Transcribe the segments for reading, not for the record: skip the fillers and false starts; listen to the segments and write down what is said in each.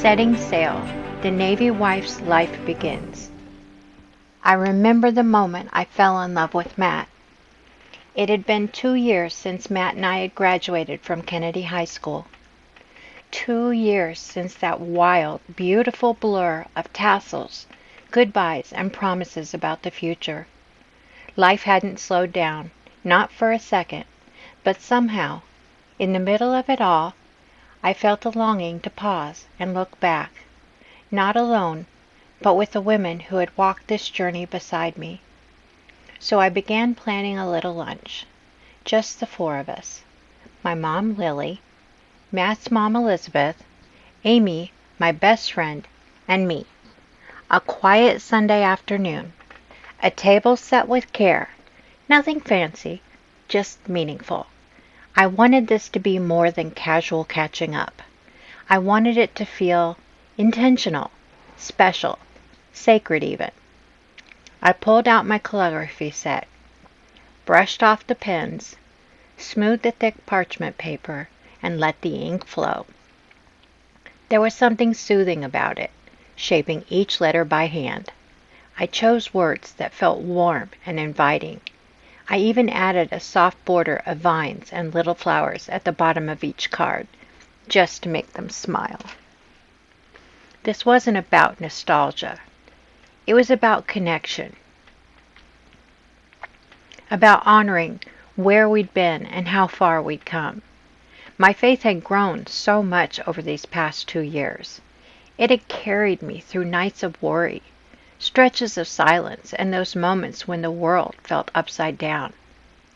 Setting sail, the Navy wife's life begins. I remember the moment I fell in love with Matt. It had been 2 years since Matt and I had graduated from Kennedy High School. 2 years since that wild, beautiful blur of tassels, goodbyes, and promises about the future. Life hadn't slowed down, not for a second, but somehow, in the middle of it all, I felt a longing to pause and look back, not alone, but with the women who had walked this journey beside me. So I began planning a little lunch, just the four of us. My mom, Lily, Matt's mom, Elizabeth, Amy, my best friend, and me. A quiet Sunday afternoon. A table set with care. Nothing fancy, just meaningful. I wanted this to be more than casual catching up. I wanted it to feel intentional, special, sacred even. I pulled out my calligraphy set, brushed off the pens, smoothed the thick parchment paper, and let the ink flow. There was something soothing about it, shaping each letter by hand. I chose words that felt warm and inviting. I even added a soft border of vines and little flowers at the bottom of each card, just to make them smile. This wasn't about nostalgia. It was about connection, about honoring where we'd been and how far we'd come. My faith had grown so much over these past 2 years. It had carried me through nights of worry, stretches of silence, and those moments when the world felt upside down.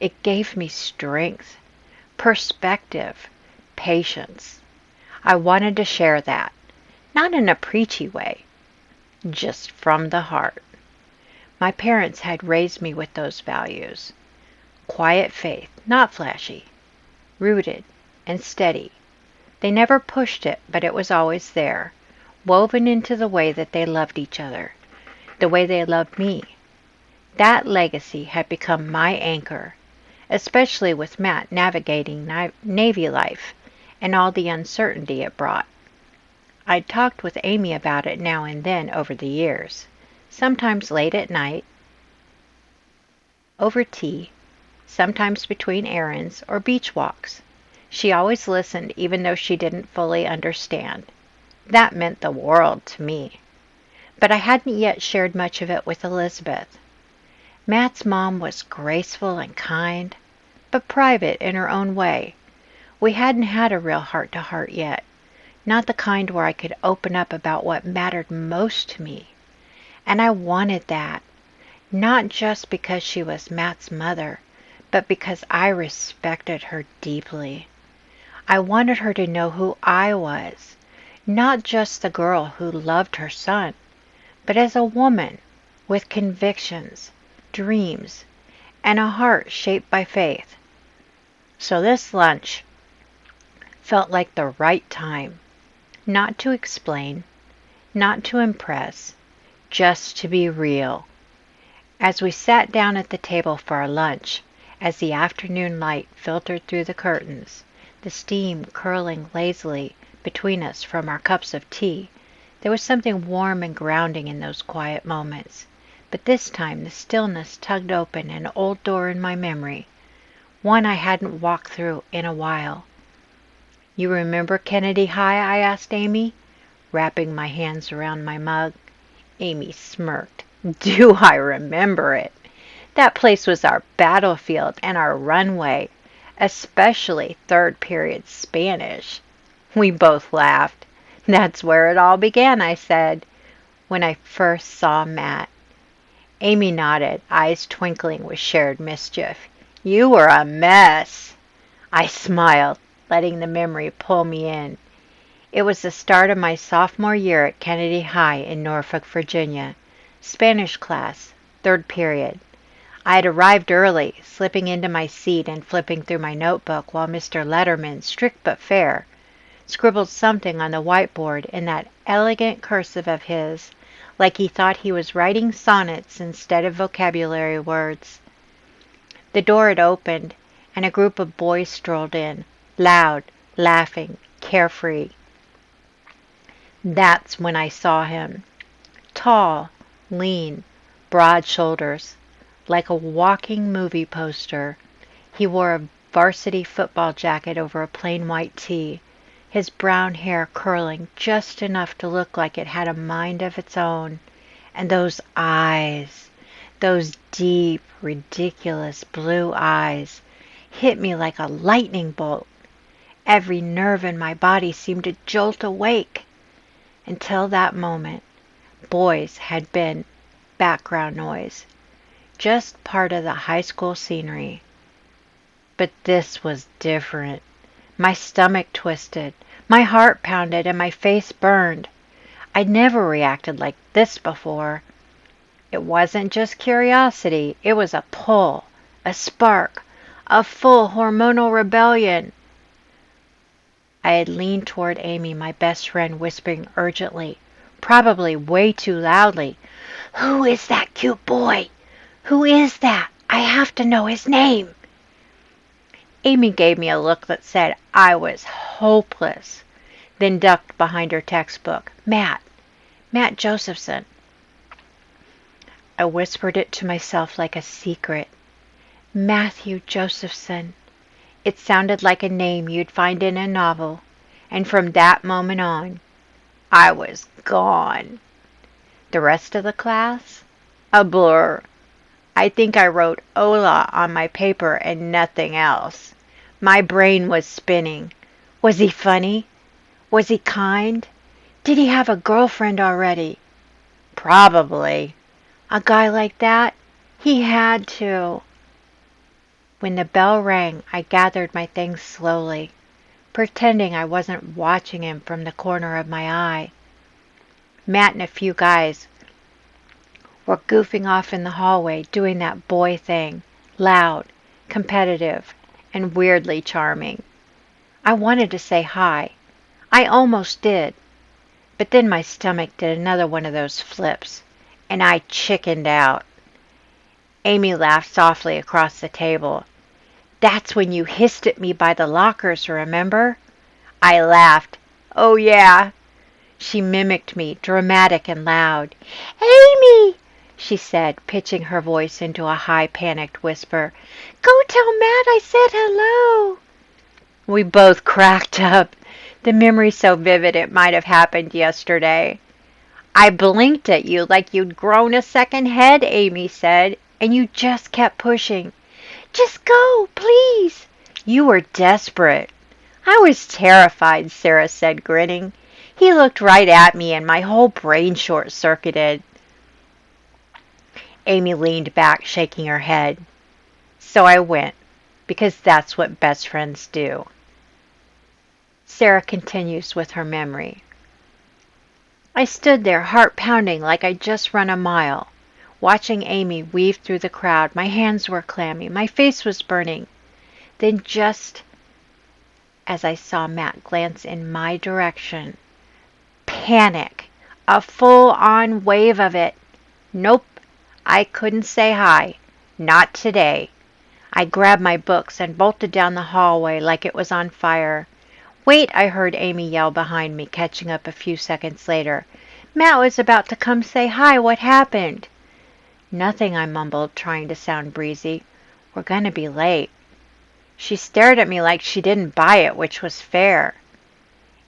It gave me strength, perspective, patience. I wanted to share that, not in a preachy way, just from the heart. My parents had raised me with those values. Quiet faith, not flashy, rooted and steady. They never pushed it, but it was always there, woven into the way that they loved each other, the way they loved me. That legacy had become my anchor, especially with Matt navigating Navy life and all the uncertainty it brought. I'd talked with Amy about it now and then over the years, sometimes late at night, over tea, sometimes between errands or beach walks. She always listened even though she didn't fully understand. That meant the world to me. But I hadn't yet shared much of it with Elizabeth. Matt's mom was graceful and kind, but private in her own way. We hadn't had a real heart-to-heart yet, not the kind where I could open up about what mattered most to me. And I wanted that, not just because she was Matt's mother, but because I respected her deeply. I wanted her to know who I was, not just the girl who loved her son, but as a woman with convictions, dreams, and a heart shaped by faith. So this lunch felt like the right time, not to explain, not to impress, just to be real. As we sat down at the table for our lunch, as the afternoon light filtered through the curtains, the steam curling lazily between us from our cups of tea, there was something warm and grounding in those quiet moments. But this time the stillness tugged open an old door in my memory, one I hadn't walked through in a while. "You remember Kennedy High?" I asked Amy, wrapping my hands around my mug. Amy smirked. "Do I remember it? That place was our battlefield and our runway, especially third period Spanish." We both laughed. "That's where it all began," I said, "when I first saw Matt." Amy nodded, eyes twinkling with shared mischief. "You were a mess." I smiled, letting the memory pull me in. It was the start of my sophomore year at Kennedy High in Norfolk, Virginia. Spanish class, third period. I had arrived early, slipping into my seat and flipping through my notebook while Mr. Letterman, strict but fair, scribbled something on the whiteboard in that elegant cursive of his, like he thought he was writing sonnets instead of vocabulary words. The door had opened, and a group of boys strolled in, loud, laughing, carefree. That's when I saw him. Tall, lean, broad shoulders, like a walking movie poster. He wore a varsity football jacket over a plain white tee, his brown hair curling just enough to look like it had a mind of its own. And those eyes, those deep, ridiculous blue eyes, hit me like a lightning bolt. Every nerve in my body seemed to jolt awake. Until that moment, boys had been background noise, just part of the high school scenery. But this was different. My stomach twisted, my heart pounded, and my face burned. I'd never reacted like this before. It wasn't just curiosity, it was a pull, a spark, a full hormonal rebellion. I had leaned toward Amy, my best friend, whispering urgently, probably way too loudly, "Who is that cute boy? Who is that? I have to know his name." Amy gave me a look that said I was hopeless, then ducked behind her textbook. Matt Josephson. I whispered it to myself like a secret. Matthew Josephson. It sounded like a name you'd find in a novel, and from that moment on, I was gone. The rest of the class? A blur. I think I wrote "Hola" on my paper and nothing else. My brain was spinning. Was he funny? Was he kind? Did he have a girlfriend already? Probably. A guy like that? He had to. When the bell rang, I gathered my things slowly, pretending I wasn't watching him from the corner of my eye. Matt and a few guys were goofing off in the hallway, doing that boy thing, loud, competitive, and weirdly charming. I wanted to say hi. I almost did. But then my stomach did another one of those flips, and I chickened out. Amy laughed softly across the table. "That's when you hissed at me by the lockers, remember?" I laughed. "Oh, yeah." She mimicked me, dramatic and loud. "Amy," she said, pitching her voice into a high, panicked whisper, "go tell Matt I said hello." We both cracked up, the memory so vivid it might have happened yesterday. "I blinked at you like you'd grown a second head," Amy said, "and you just kept pushing. Just go, please." "You were desperate." "I was terrified," Sarah said, grinning. "He looked right at me and my whole brain short-circuited." Amy leaned back, shaking her head. "So I went, because that's what best friends do." Sarah continues with her memory. "I stood there, heart pounding like I'd just run a mile, watching Amy weave through the crowd. My hands were clammy, my face was burning. Then just as I saw Matt glance in my direction, panic, a full-on wave of it. Nope, I couldn't say hi. Not today. I grabbed my books and bolted down the hallway like it was on fire. "Wait," I heard Amy yell behind me, catching up a few seconds later. "Matt was about to come say hi. What happened?" "Nothing," I mumbled, trying to sound breezy. "We're gonna be late." She stared at me like she didn't buy it, which was fair.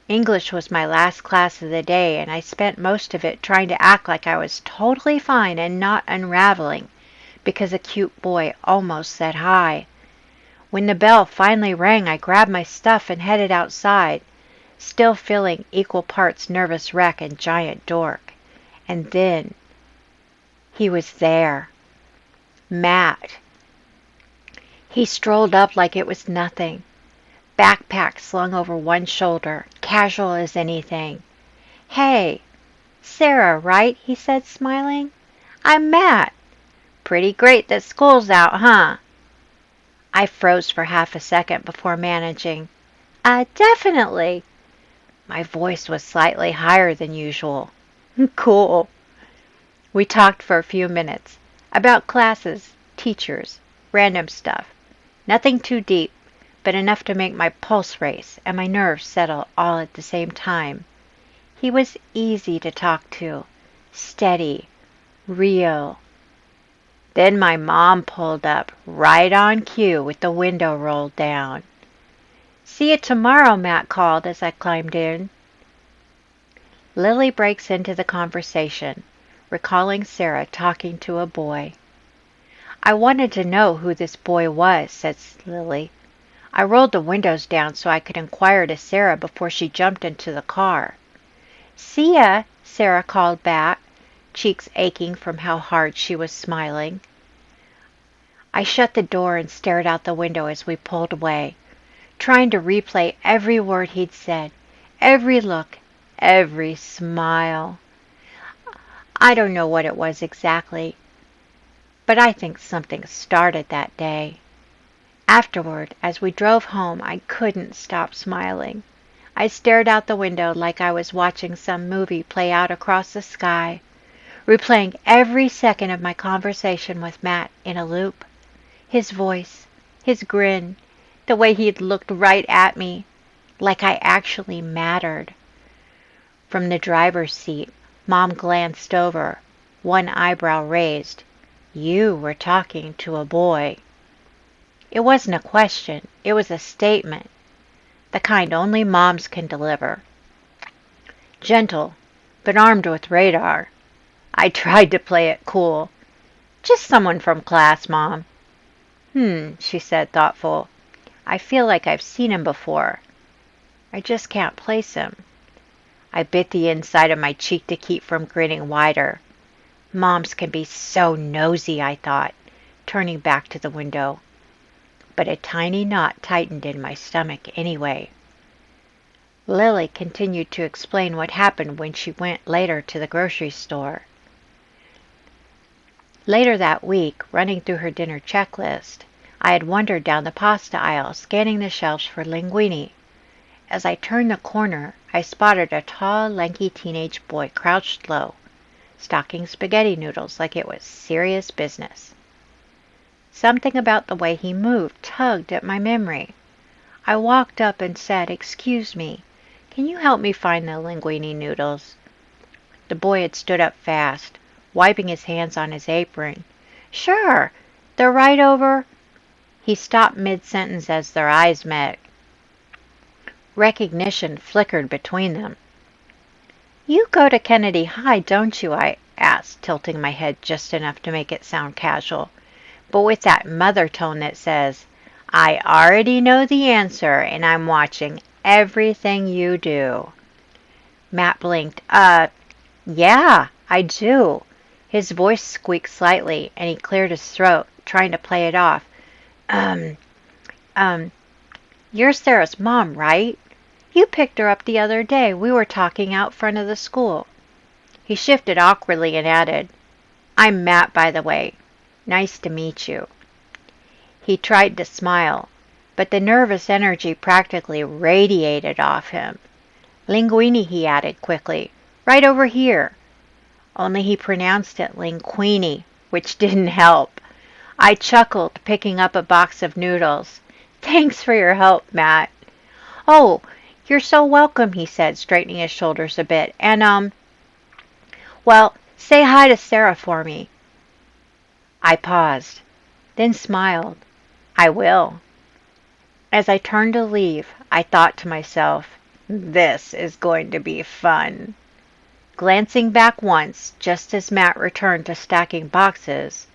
English was my last class of the day, and I spent most of it trying to act like I was totally fine and not unraveling because a cute boy almost said hi. When the bell finally rang, I grabbed my stuff and headed outside, still feeling equal parts nervous wreck and giant dork. And then he was there. Matt. He strolled up like it was nothing, backpack slung over one shoulder, casual as anything. "Hey, Sarah, right?" he said, smiling. "I'm Matt. Pretty great that school's out, huh?" I froze for half a second before managing, Definitely." My voice was slightly higher than usual. "Cool." We talked for a few minutes, about classes, teachers, random stuff. Nothing too deep, but enough to make my pulse race and my nerves settle all at the same time. He was easy to talk to, steady, real. Then my mom pulled up, right on cue with the window rolled down. "See you tomorrow," Matt called as I climbed in. Lily breaks into the conversation, recalling Sarah talking to a boy. "I wanted to know who this boy was," says Lily. "I rolled the windows down so I could inquire to Sarah before she jumped into the car." "See ya," Sarah called back, cheeks aching from how hard she was smiling. I shut the door and stared out the window as we pulled away, trying to replay every word he'd said, every look, every smile. I don't know what it was exactly, but I think something started that day. Afterward, as we drove home, I couldn't stop smiling. I stared out the window like I was watching some movie play out across the sky, replaying every second of my conversation with Matt in a loop. His voice, his grin, the way he'd looked right at me, like I actually mattered. From the driver's seat, Mom glanced over, one eyebrow raised. "You were talking to a boy." It wasn't a question, it was a statement, the kind only moms can deliver. Gentle, but armed with radar. I tried to play it cool. "Just someone from class, Mom." She said, thoughtful. "I feel like I've seen him before. I just can't place him." I bit the inside of my cheek to keep from grinning wider. Moms can be so nosy, I thought, turning back to the window. But a tiny knot tightened in my stomach anyway. Lily continued to explain what happened when she went later to the grocery store. Later that week, running through her dinner checklist, I had wandered down the pasta aisle, scanning the shelves for linguine. As I turned the corner, I spotted a tall, lanky teenage boy crouched low, stocking spaghetti noodles like it was serious business. Something about the way he moved tugged at my memory. I walked up and said, "Excuse me, can you help me find the linguine noodles?" The boy had stood up fast, wiping his hands on his apron. "Sure, they're right over—" He stopped mid-sentence as their eyes met. Recognition flickered between them. "You go to Kennedy High, don't you?" I asked, tilting my head just enough to make it sound casual, but with that mother tone that says, "I already know the answer, and I'm watching everything you do." Matt blinked. Yeah, I do." His voice squeaked slightly, and he cleared his throat, trying to play it off. Um, um, "You're Sarah's mom, right? You picked her up the other day. We were talking out front of the school." He shifted awkwardly and added, "I'm Matt, by the way. Nice to meet you." He tried to smile, but the nervous energy practically radiated off him. "Linguine," he added quickly. "Right over here." Only he pronounced it linguine, which didn't help. I chuckled, picking up a box of noodles. "Thanks for your help, Matt." "Oh, you're so welcome," he said, straightening his shoulders a bit. "And, well, say hi to Sarah for me." I paused, then smiled. "I will." As I turned to leave, I thought to myself, this is going to be fun. Glancing back once, just as Matt returned to stacking boxes,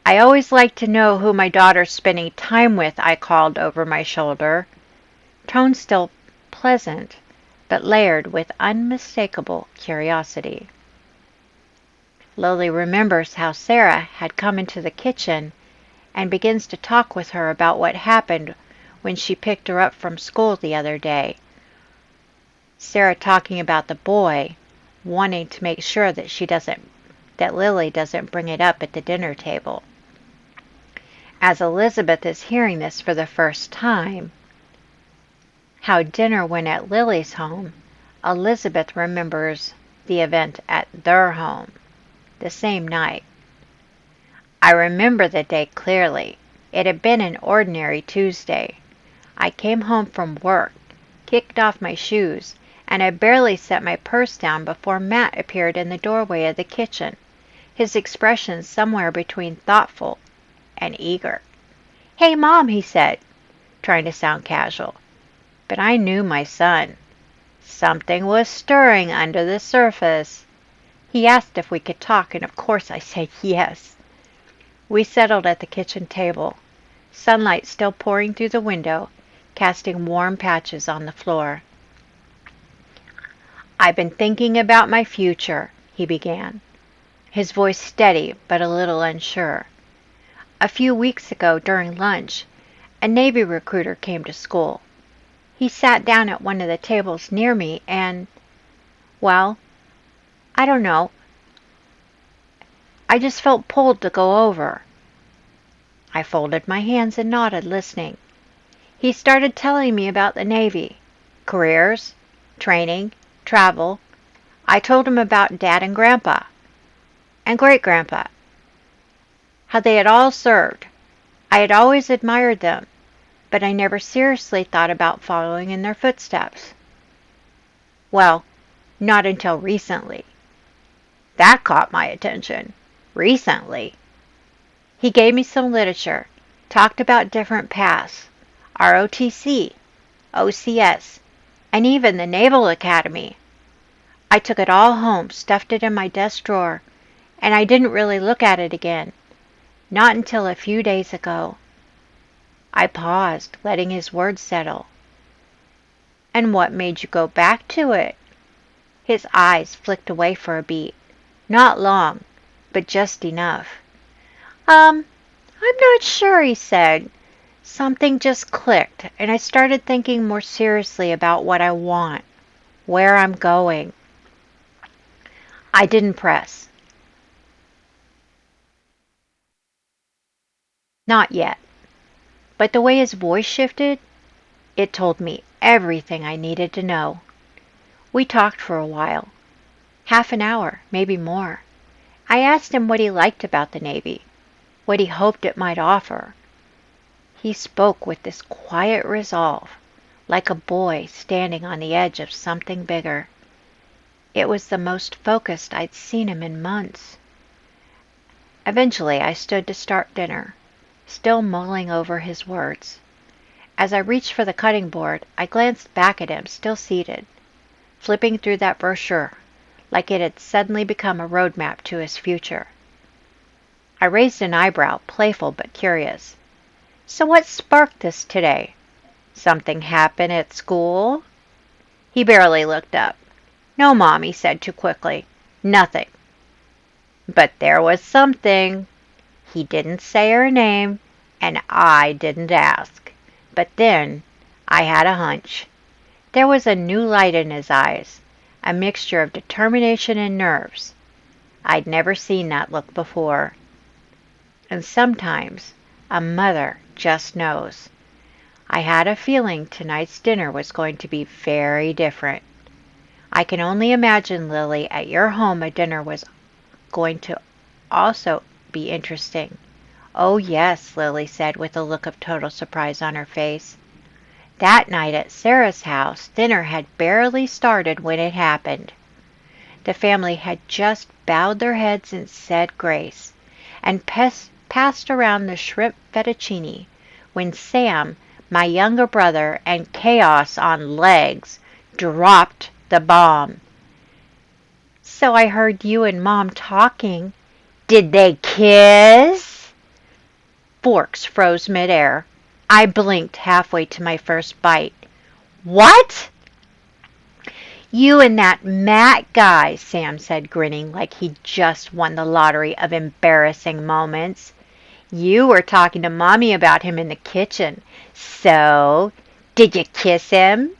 "I always like to know who my daughter's spending time with," I called over my shoulder. Tone still pleasant, but layered with unmistakable curiosity. Lily remembers how Sarah had come into the kitchen and begins to talk with her about what happened when she picked her up from school the other day. Sarah talking about the boy, wanting to make sure that Lily doesn't bring it up at the dinner table. As Elizabeth is hearing this for the first time, how dinner went at Lily's home, Elizabeth remembers the event at their home, the same night. I remember the day clearly. It had been an ordinary Tuesday. I came home from work, kicked off my shoes, and I barely set my purse down before Matt appeared in the doorway of the kitchen, his expression somewhere between thoughtful and eager. "Hey, Mom," he said, trying to sound casual. But I knew my son. Something was stirring under the surface. He asked if we could talk, and of course I said yes. We settled at the kitchen table, sunlight still pouring through the window, casting warm patches on the floor. "I've been thinking about my future," he began, his voice steady but a little unsure. "A few weeks ago, during lunch, a Navy recruiter came to school. He sat down at one of the tables near me and, well, I don't know, I just felt pulled to go over." I folded my hands and nodded, listening. He started telling me about the Navy, careers, training, travel. I told him about Dad and Grandpa, and Great-Grandpa, how they had all served. I had always admired them, but I never seriously thought about following in their footsteps. Well, not until recently. That caught my attention. Recently. He gave me some literature, talked about different paths, ROTC, OCS, and even the Naval Academy. I took it all home, stuffed it in my desk drawer, and I didn't really look at it again. Not until a few days ago. I paused, letting his words settle. "And what made you go back to it?" His eyes flicked away for a beat. Not long, but just enough. I'm not sure," he said. "Something just clicked, and I started thinking more seriously about what I want, where I'm going." I didn't press. Not yet. But the way his voice shifted, it told me everything I needed to know. We talked for a while. Half an hour, maybe more. I asked him what he liked about the Navy, what he hoped it might offer. He spoke with this quiet resolve, like a boy standing on the edge of something bigger. It was the most focused I'd seen him in months. Eventually, I stood to start dinner, still mulling over his words. As I reached for the cutting board, I glanced back at him, still seated, flipping through that brochure, like it had suddenly become a roadmap to his future. I raised an eyebrow, playful but curious. "So what sparked this today? Something happen at school?" He barely looked up. "No, Mom," he said too quickly. "Nothing." "But there was something." He didn't say her name, and I didn't ask. But then I had a hunch. There was a new light in his eyes, a mixture of determination and nerves. I'd never seen that look before. And sometimes a mother just knows. I had a feeling tonight's dinner was going to be very different. I can only imagine, Lily, at your home a dinner was going to also be interesting. "Oh, yes," Lily said with a look of total surprise on her face. That night at Sarah's house, dinner had barely started when it happened. The family had just bowed their heads and said grace, and passed around the shrimp fettuccine, when Sam, my younger brother, and Chaos on legs, dropped the bomb. "So I heard you and Mom talking. Did they kiss?" Forks froze midair. I blinked halfway to my first bite. "What?" "You and that Matt guy," Sam said, grinning like he'd just won the lottery of embarrassing moments. "You were talking to Mommy about him in the kitchen. So, did you kiss him?"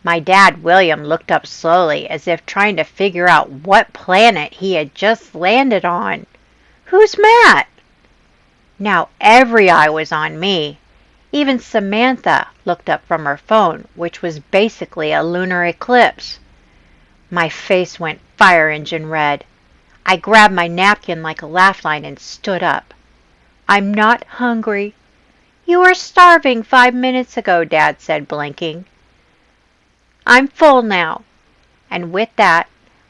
My dad, William, looked up slowly, as if trying to figure out what planet he had just landed on. "Who's Matt?" Now every eye was on me. Even Samantha looked up from her phone, which was basically a lunar eclipse. My face went fire engine red. I grabbed my napkin like a laugh line and stood up. "I'm not hungry." "You were starving 5 minutes ago," Dad said, blinking. I'm full now." And with that,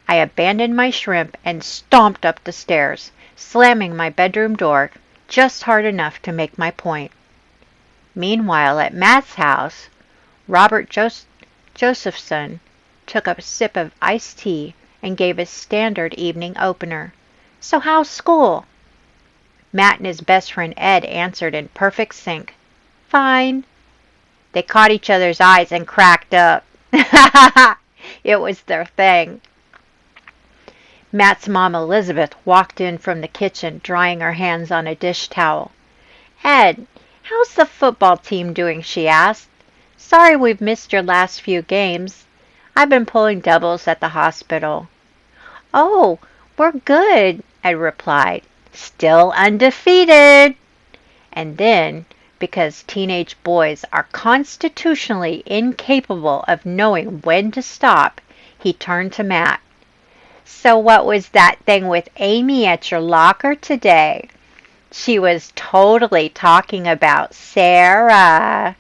I abandoned my shrimp and stomped up the stairs, slamming my bedroom door just hard enough to make my point. Meanwhile, at Matt's house, Robert Josephson took a sip of iced tea and gave his standard evening opener. "So how's school?" Matt and his best friend Ed answered in perfect sync. "Fine." They caught each other's eyes and cracked up. It was their thing. Matt's mom, Elizabeth, walked in from the kitchen, drying her hands on a dish towel. "Ed, how's the football team doing?" she asked. "Sorry we've missed your last few games. I've been pulling doubles at the hospital." "Oh, we're good," Ed replied. "Still undefeated." And then, because teenage boys are constitutionally incapable of knowing when to stop, he turned to Matt. "So what was that thing with Amy at your locker today?" "She was totally talking about Sarah."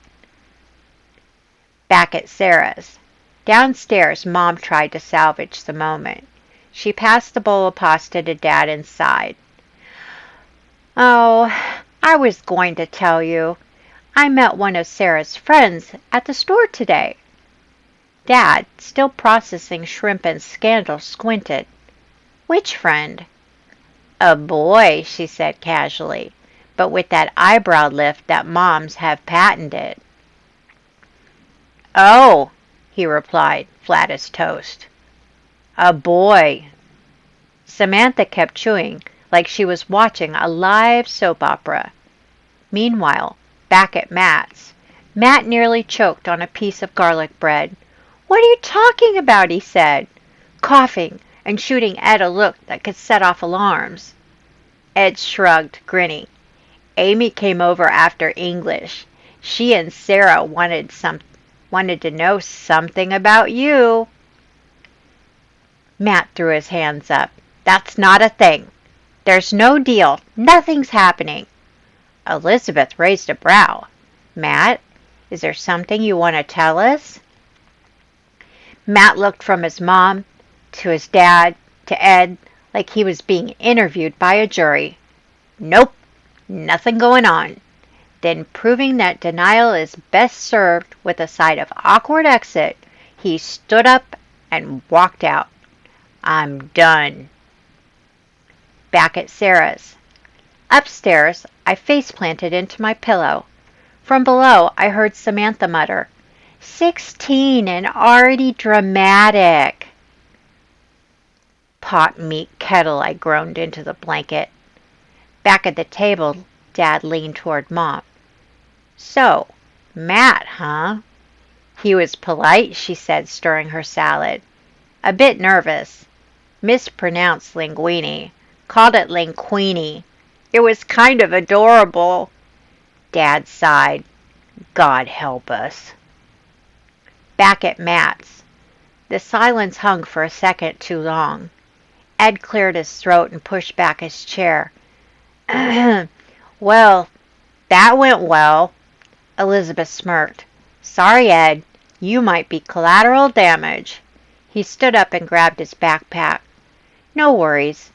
Back at Sarah's. Downstairs, Mom tried to salvage the moment. She passed the bowl of pasta to Dad and sighed. "Oh, I was going to tell you. I met one of Sarah's friends at the store today." Dad, still processing shrimp and scandal, squinted. "Which friend?" "A boy," she said casually, "but with that eyebrow lift that moms have patented." "Oh," he replied, flat as toast. "A boy." Samantha kept chewing like she was watching a live soap opera. Meanwhile, back at Matt's, Matt nearly choked on a piece of garlic bread. "What are you talking about?" he said, coughing and shooting Ed a look that could set off alarms. Ed shrugged, grinning. "Amy came over after English. She and Sarah wanted to know something about you." Matt threw his hands up. "That's not a thing. There's no deal. Nothing's happening." Elizabeth raised a brow. "Matt, is there something you want to tell us?" Matt looked from his mom to his dad to Ed like he was being interviewed by a jury. "Nope, nothing going on." Then, proving that denial is best served with a side of awkward exit, he stood up and walked out. "I'm done." Back at Sarah's. Upstairs, I face-planted into my pillow. From below, I heard Samantha mutter, "16 and already dramatic." "Pot meat kettle," I groaned into the blanket. Back at the table, Dad leaned toward Mom. "So, Matt, huh?" "He was polite," she said, stirring her salad. "A bit nervous. Mispronounced linguine. Called it linguini. It was kind of adorable." Dad sighed. "God help us." Back at Matt's. The silence hung for a second too long. Ed cleared his throat and pushed back his chair. "Well, that went well." Elizabeth smirked. "Sorry, Ed. You might be collateral damage." He stood up and grabbed his backpack. "No worries.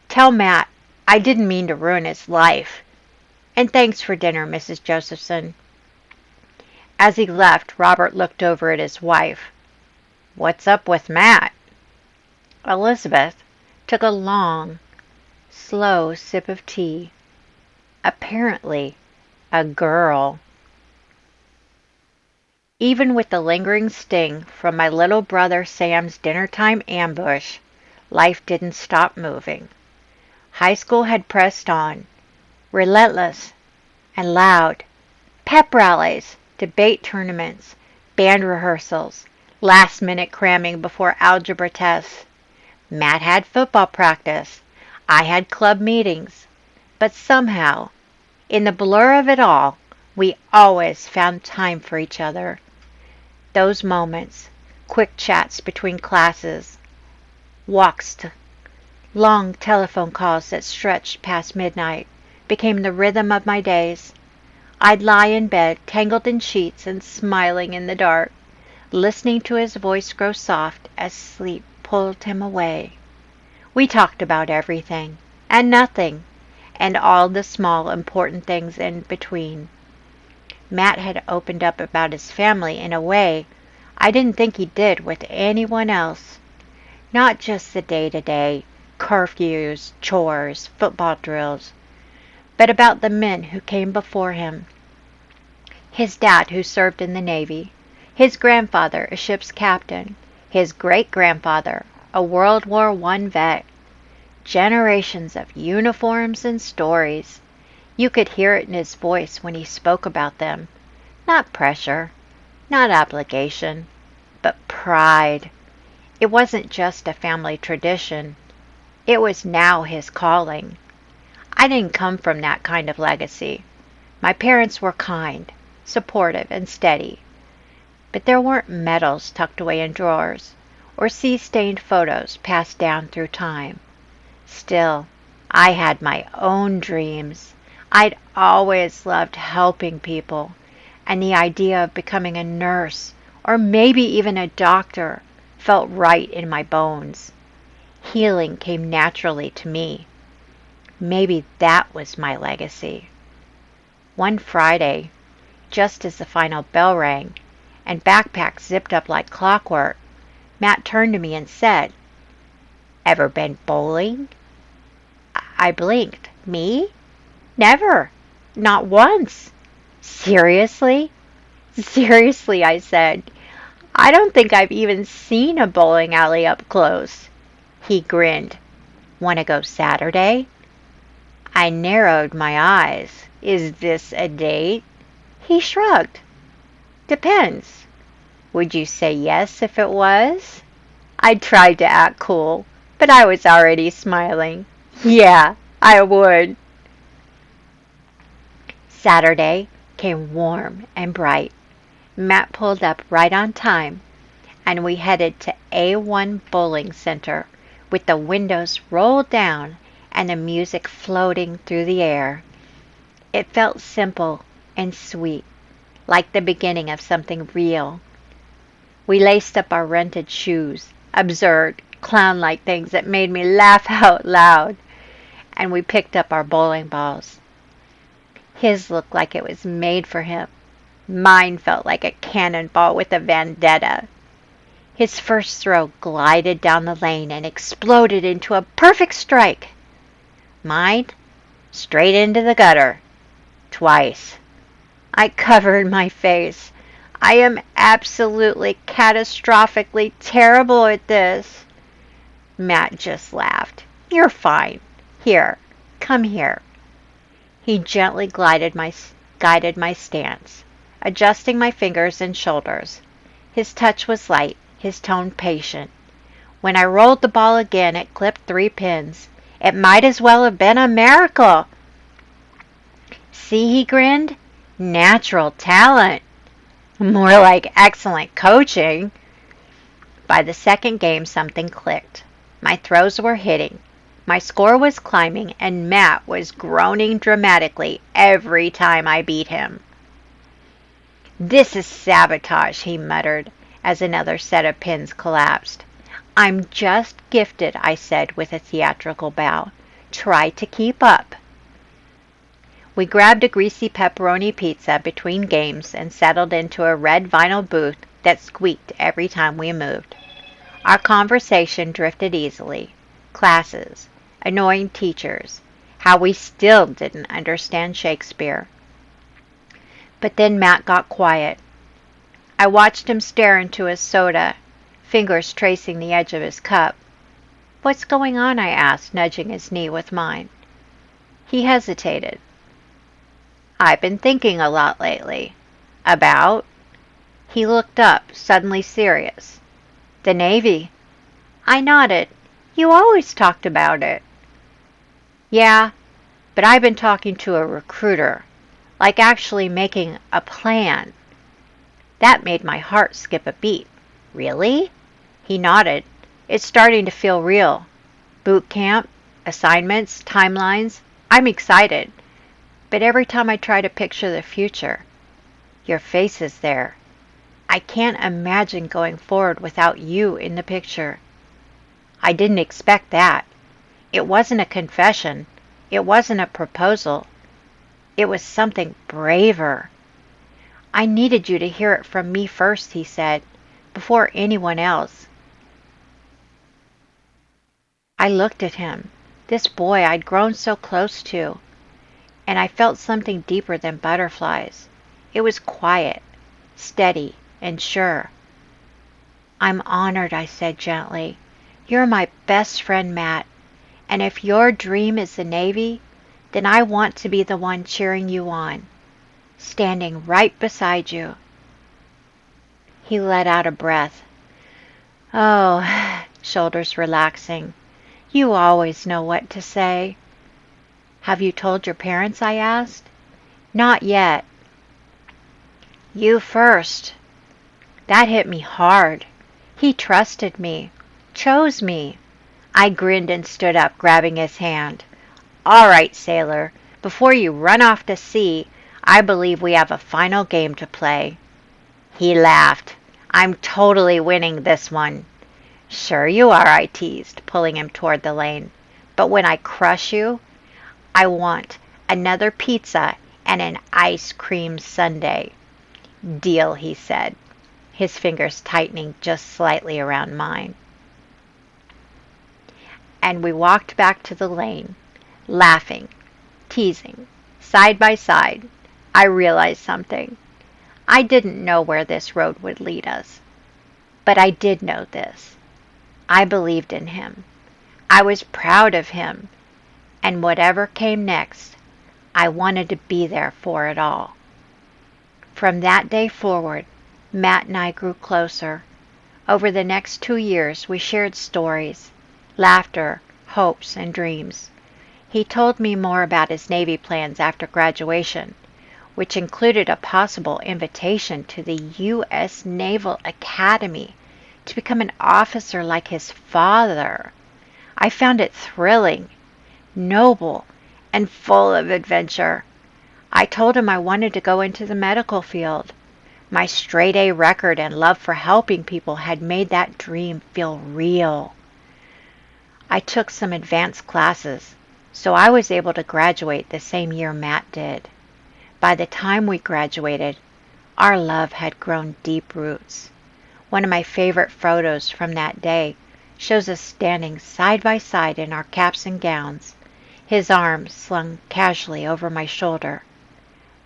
Tell Matt I didn't mean to ruin his life. And thanks for dinner, Mrs. Josephson." As he left, Robert looked over at his wife. "What's up with Matt?" Elizabeth took a long, slow sip of tea. "Apparently, a girl." Even with the lingering sting from my little brother Sam's dinnertime ambush, life didn't stop moving. High school had pressed on, relentless and loud. Pep rallies, debate tournaments, band rehearsals, last-minute cramming before algebra tests. Matt had football practice. I had club meetings. But somehow, in the blur of it all, we always found time for each other. Those moments, quick chats between classes, walks to long telephone calls that stretched past midnight, became the rhythm of my days. I'd lie in bed, tangled in sheets and smiling in the dark. listening to his voice grow soft as sleep pulled him away. We talked about everything and nothing, and all the small important things in between. Matt had opened up about his family in a way I didn't think he did with anyone else. Not just the day-to-day, curfews, chores, football drills, but about the men who came before him. His dad, who served in the Navy, his grandfather, a ship's captain, his great-grandfather, a World War I vet. Generations of uniforms and stories. You could hear it in his voice when he spoke about them. Not pressure, not obligation, but pride. It wasn't just a family tradition. It was now his calling. I didn't come from that kind of legacy. My parents were kind, supportive, and steady. But there weren't medals tucked away in drawers, or sea-stained photos passed down through time. Still, I had my own dreams. I'd always loved helping people, and the idea of becoming a nurse, or maybe even a doctor, felt right in my bones. Healing came naturally to me. Maybe that was my legacy. One Friday, just as the final bell rang and backpacks zipped up like clockwork, Matt turned to me and said, "Ever been bowling?" I blinked. Me? Never. Not once. Seriously? Seriously, I said. I don't think I've even seen a bowling alley up close. He grinned. Want to go Saturday? I narrowed my eyes. Is this a date? He shrugged. Depends. Would you say yes if it was? I tried to act cool, but I was already smiling. Yeah, I would. Saturday came warm and bright. Matt pulled up right on time, and we headed to A1 Bowling Center with the windows rolled down and the music floating through the air. It felt simple and sweet, like the beginning of something real. We laced up our rented shoes, absurd, clown-like things that made me laugh out loud, and we picked up our bowling balls. His looked like it was made for him. Mine felt like a cannonball with a vendetta. His first throw glided down the lane and exploded into a perfect strike. Mine, straight into the gutter. Twice. I covered my face. I am absolutely catastrophically terrible at this. Matt just laughed. You're fine. Here, come here. He gently guided my stance, adjusting my fingers and shoulders. His touch was light, his tone patient. When I rolled the ball again, it clipped 3 pins. It might as well have been a miracle. See, he grinned. Natural talent. More like excellent coaching. By the second game, something clicked. My throws were hitting. My score was climbing, and Matt was groaning dramatically every time I beat him. This is sabotage, he muttered, as another set of pins collapsed. I'm just gifted, I said with a theatrical bow. Try to keep up. We grabbed a greasy pepperoni pizza between games and settled into a red vinyl booth that squeaked every time we moved. Our conversation drifted easily. Classes, annoying teachers, how we still didn't understand Shakespeare. But then Matt got quiet. I watched him stare into his soda, fingers tracing the edge of his cup. What's going on? I asked, nudging his knee with mine. He hesitated. I've been thinking a lot lately. About? He looked up, suddenly serious. The Navy. I nodded. You always talked about it. Yeah, but I've been talking to a recruiter, like actually making a plan. That made my heart skip a beat. Really? He nodded. It's starting to feel real. Boot camp, assignments, timelines. I'm excited. But every time I try to picture the future, your face is there. I can't imagine going forward without you in the picture." I didn't expect that. It wasn't a confession. It wasn't a proposal. It was something braver. "I needed you to hear it from me first," he said, "before anyone else." I looked at him, this boy I'd grown so close to, and I felt something deeper than butterflies. It was quiet, steady, and sure. "I'm honored," I said gently. "You're my best friend, Matt, and if your dream is the Navy, then I want to be the one cheering you on, standing right beside you." He let out a breath. "Oh," shoulders relaxing. "You always know what to say." "Have you told your parents?" I asked. "Not yet." "You first." That hit me hard. He trusted me, chose me. I grinned and stood up, grabbing his hand. "All right, sailor. Before you run off to sea, I believe we have a final game to play." He laughed. "I'm totally winning this one." "Sure you are," I teased, pulling him toward the lane. "But when I crush you, I want another pizza and an ice cream sundae." "Deal," he said, his fingers tightening just slightly around mine. And we walked back to the lane, laughing, teasing, side by side. I realized something. I didn't know where this road would lead us. But I did know this. I believed in him. I was proud of him. And whatever came next, I wanted to be there for it all. From that day forward, Matt and I grew closer. Over the next 2 years, we shared stories, laughter, hopes, and dreams. He told me more about his Navy plans after graduation, which included a possible invitation to the U.S. Naval Academy to become an officer like his father. I found it thrilling, noble, and full of adventure. I told him I wanted to go into the medical field. My straight A record and love for helping people had made that dream feel real. I took some advanced classes, so I was able to graduate the same year Matt did. By the time we graduated, our love had grown deep roots. One of my favorite photos from that day shows us standing side by side in our caps and gowns, his arm slung casually over my shoulder.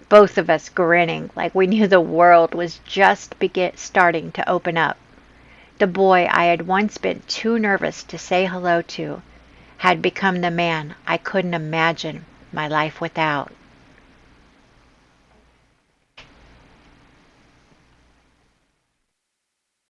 Both of us grinning like we knew the world was just starting to open up. The boy I had once been too nervous to say hello to had become the man I couldn't imagine my life without.